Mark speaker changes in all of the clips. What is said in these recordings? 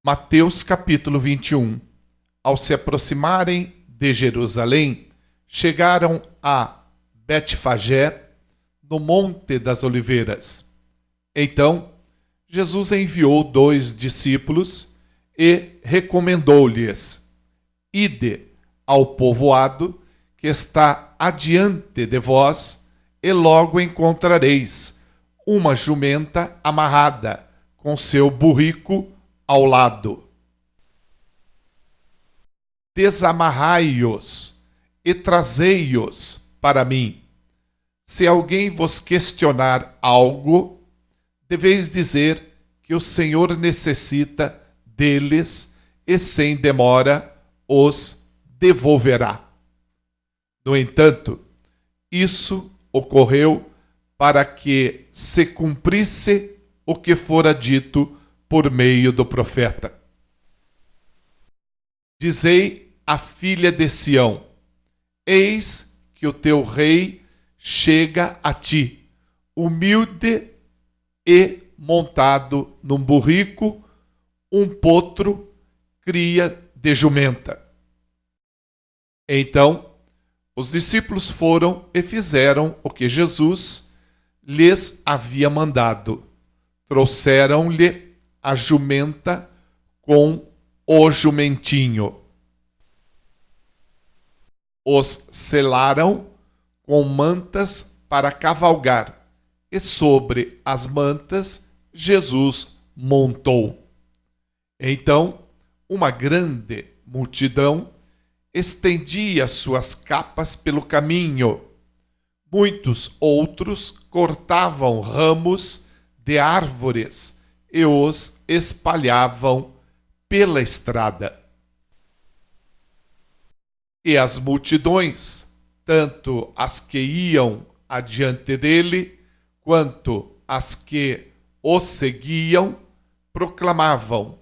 Speaker 1: Mateus capítulo 21. Ao se aproximarem de Jerusalém, chegaram a Betfagé, no Monte das Oliveiras. Então, Jesus enviou 2 discípulos e recomendou-lhes: Ide ao povoado que está adiante de vós, e logo encontrareis uma jumenta amarrada, com seu burrico ao lado. Desamarrai-os e trazei-os para mim. Se alguém vos questionar algo, deveis dizer que o Senhor necessita deles e sem demora os devolverá. No entanto, isso ocorreu para que se cumprisse o que fora dito por meio do profeta. Dizei à filha de Sião: eis que o teu rei chega a ti, humilde e montado num burrico, um potro, cria de jumenta. Então, os discípulos foram e fizeram o que Jesus lhes havia mandado. Trouxeram-lhe a jumenta com o jumentinho. Os selaram com mantas para cavalgar, e sobre as mantas Jesus montou. Então, uma grande multidão estendia suas capas pelo caminho. Muitos outros cortavam ramos de árvores e os espalhavam pela estrada. E as multidões, tanto as que iam adiante dele, quanto as que o seguiam, proclamavam: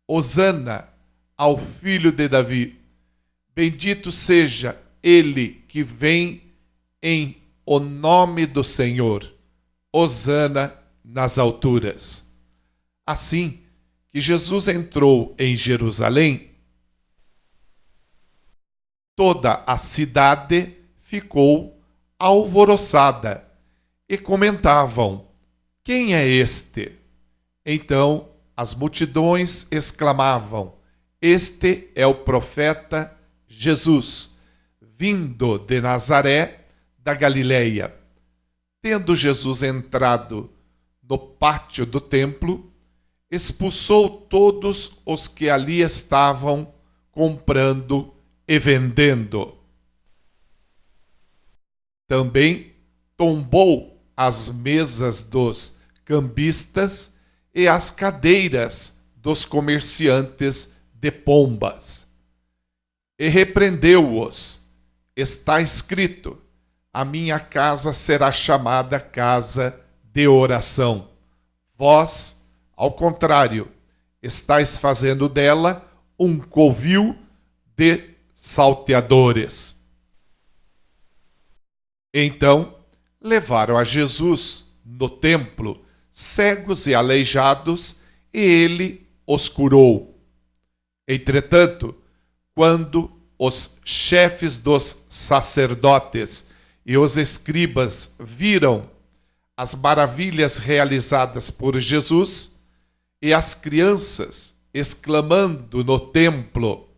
Speaker 1: Hosana ao filho de Davi. Bendito seja ele que vem em o nome do Senhor. Hosana nas alturas. Assim que Jesus entrou em Jerusalém, toda a cidade ficou alvoroçada e comentavam: quem é este? Então as multidões exclamavam: este é o profeta Jesus, vindo de Nazaré da Galileia. Tendo Jesus entrado no pátio do templo, expulsou todos os que ali estavam comprando e vendendo. Também tombou as mesas dos cambistas e as cadeiras dos comerciantes de pombas. E repreendeu-os. Está escrito: a minha casa será chamada casa de oração. Vós, ao contrário, estáis fazendo dela um covil de salteadores. Então levaram a Jesus no templo cegos e aleijados, e ele os curou. Entretanto, quando os chefes dos sacerdotes e os escribas viram as maravilhas realizadas por Jesus e as crianças exclamando no templo: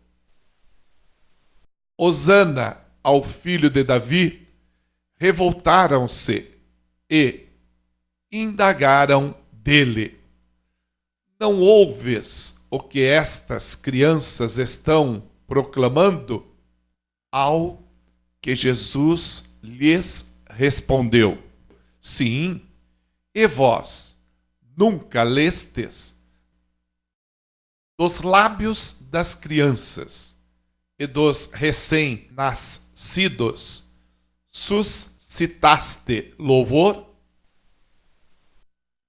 Speaker 1: Hosana ao filho de Davi, revoltaram-se e indagaram dele: não ouves o que estas crianças estão proclamando? Ao que Jesus lhes respondeu: sim, e vós nunca lestes? Dos lábios das crianças e dos recém-nascidos suscitaste louvor?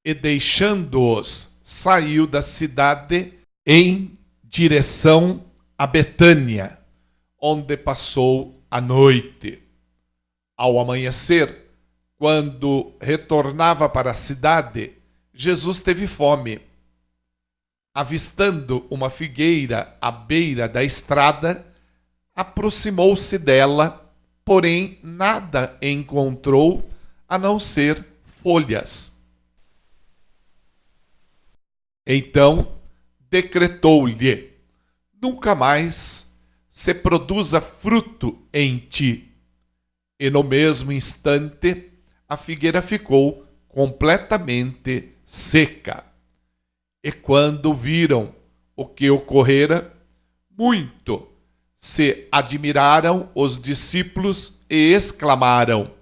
Speaker 1: E deixando-os, saiu da cidade em direção a Betânia, onde passou a noite. Ao amanhecer, quando retornava para a cidade, Jesus teve fome. avistando uma figueira à beira da estrada, aproximou-se dela, porém nada encontrou a não ser folhas. Então decretou-lhe: nunca mais se produza fruto em ti. E no mesmo instante a figueira ficou completamente seca. E quando viram o que ocorrera, muito se admiraram os discípulos e exclamaram: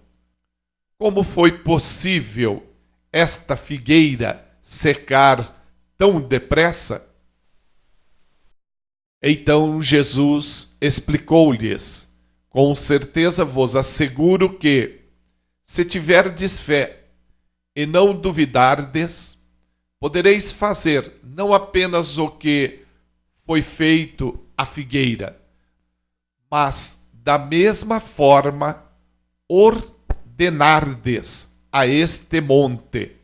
Speaker 1: como foi possível esta figueira secar tão depressa? Então Jesus explicou-lhes: com certeza vos asseguro que, se tiverdes fé e não duvidardes, podereis fazer não apenas o que foi feito à figueira, mas da mesma forma ordenardes a este monte: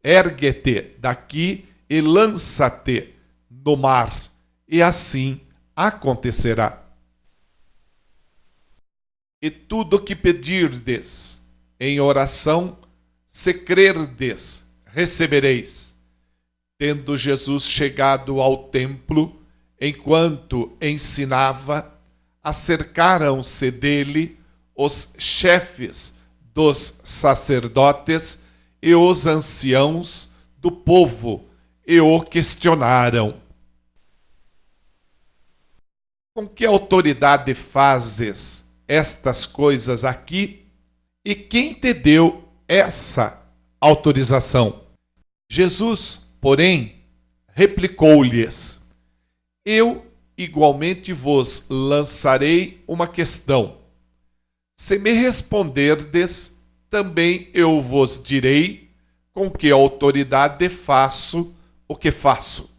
Speaker 1: ergue-te daqui e lança-te no mar, e assim acontecerá. E tudo o que pedirdes em oração, se crerdes, recebereis. Tendo Jesus chegado ao templo, enquanto ensinava, acercaram-se dele os chefes dos sacerdotes e os anciãos do povo e o questionaram: com que autoridade fazes estas coisas aqui? E quem te deu essa autorização? Jesus, porém, replicou-lhes: eu igualmente vos lançarei uma questão. Se me responderdes, também eu vos direi com que autoridade faço o que faço.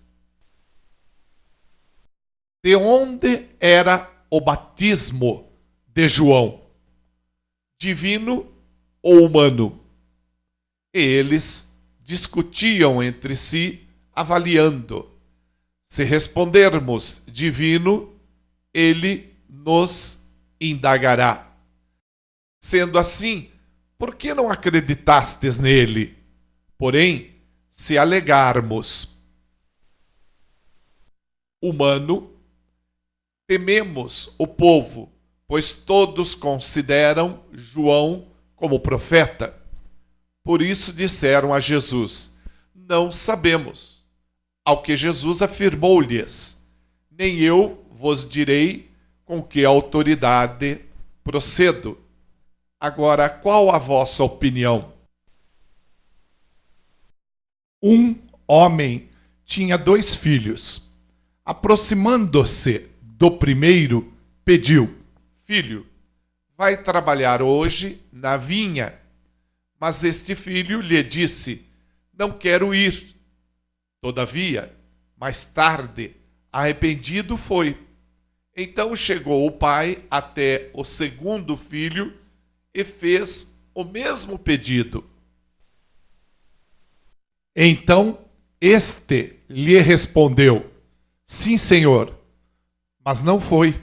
Speaker 1: De onde era o batismo de João? Divino ou humano? E eles discutiam entre si, avaliando: se respondermos divino, ele nos indagará: sendo assim, por que não acreditastes nele? Porém, se alegarmos humano, tememos o povo, pois todos consideram João como profeta. Por isso disseram a Jesus: não sabemos. Ao que Jesus afirmou-lhes: nem eu vos direi com que autoridade procedo. Agora, qual a vossa opinião? Um homem tinha 2 filhos. Aproximando-se do primeiro, pediu: filho, vai trabalhar hoje na vinha. Mas este filho lhe disse: não quero ir. Todavia, mais tarde, arrependido foi. Então chegou o pai até o segundo filho e fez o mesmo pedido. Então este lhe respondeu: sim, senhor, mas não foi.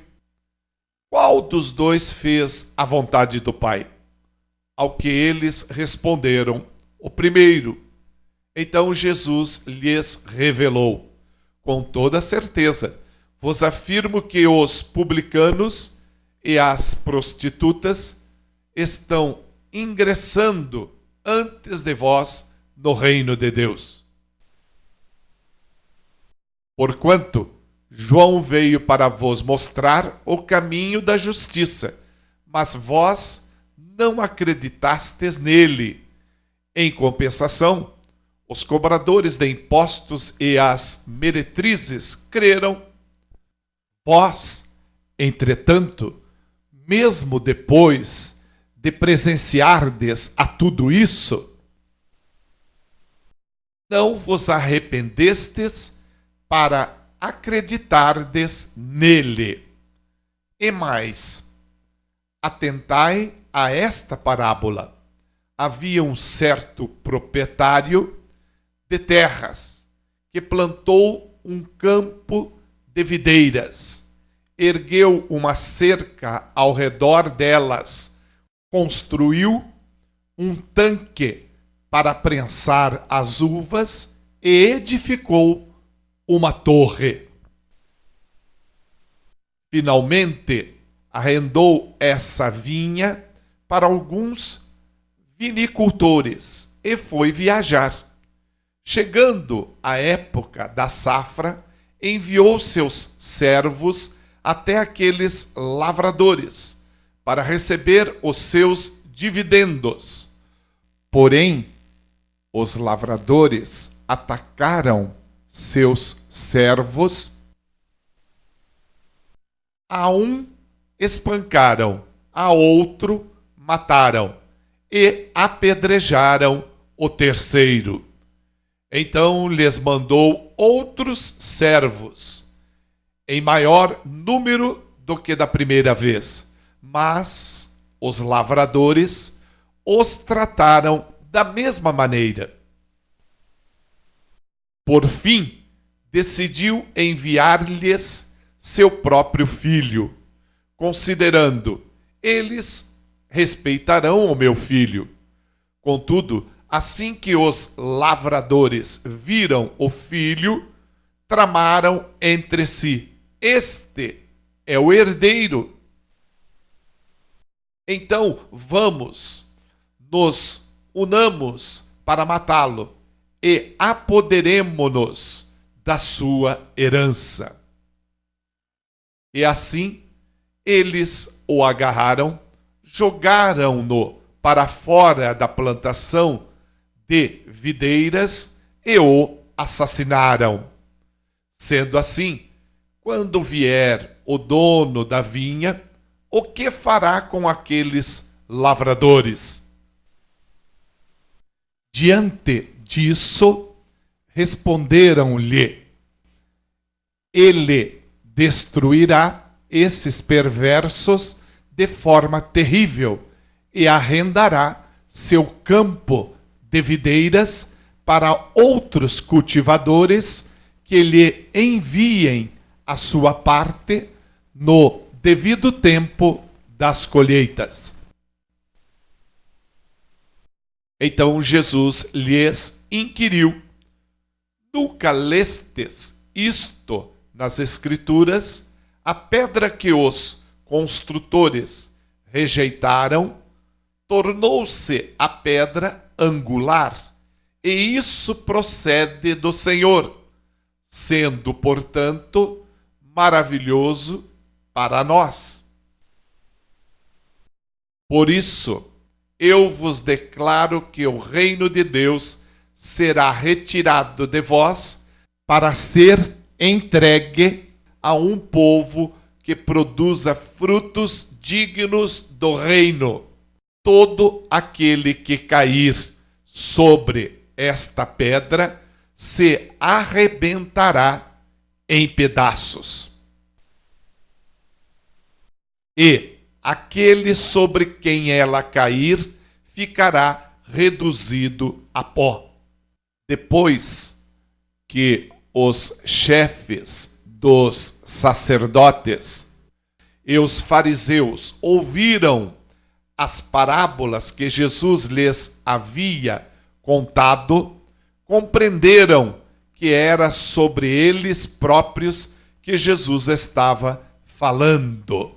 Speaker 1: Qual dos 2 fez a vontade do pai? Ao que eles responderam: o primeiro. Então Jesus lhes revelou: com toda certeza, vos afirmo que os publicanos e as prostitutas estão ingressando antes de vós no reino de Deus. Porquanto João veio para vos mostrar o caminho da justiça, mas vós não acreditastes nele. Em compensação, os cobradores de impostos e as meretrizes creram. Vós, entretanto, mesmo depois de presenciardes a tudo isso, não vos arrependestes para acreditardes nele. E mais, atentai a esta parábola. Havia um certo proprietário de terras que plantou um campo de videiras, ergueu uma cerca ao redor delas, construiu um tanque para prensar as uvas e edificou uma torre. Finalmente, arrendou essa vinha para alguns vinicultores e foi viajar. Chegando a época da safra, enviou seus servos até aqueles lavradores para receber os seus dividendos. Porém, os lavradores atacaram seus servos. A um espancaram, a outro mataram e apedrejaram o terceiro. Então lhes mandou outros servos, em maior número do que da primeira vez, mas os lavradores os trataram da mesma maneira. Por fim, decidiu enviar-lhes seu próprio filho, considerando: eles respeitarão o meu filho. Contudo, assim que os lavradores viram o filho, tramaram entre si: este é o herdeiro. Então vamos, nos unamos para matá-lo e apoderemo-nos da sua herança. E assim eles o agarraram, jogaram-no para fora da plantação de videiras e o assassinaram. Sendo assim, quando vier o dono da vinha, o que fará com aqueles lavradores? Diante disso, responderam-lhe: ele destruirá esses perversos de forma terrível e arrendará seu campo de videiras para outros cultivadores que lhe enviem a sua parte no devido tempo das colheitas. Então Jesus lhes inquiriu: nunca lestes isto nas Escrituras? A pedra que os construtores rejeitaram tornou-se a pedra angular, e isso procede do Senhor, sendo, portanto, maravilhoso para nós. Por isso, eu vos declaro que o reino de Deus será retirado de vós para ser entregue a um povo que produza frutos dignos do reino. Todo aquele que cair sobre esta pedra se arrebentará em pedaços. E aquele sobre quem ela cair ficará reduzido a pó. Depois que os chefes dos sacerdotes e os fariseus ouviram as parábolas que Jesus lhes havia contado, compreenderam que era sobre eles próprios que Jesus estava falando.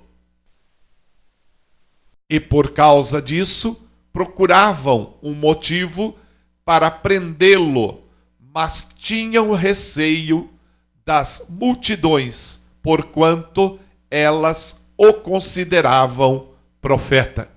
Speaker 1: E por causa disso, procuravam um motivo para prendê-lo, mas tinham receio das multidões, porquanto elas o consideravam profeta.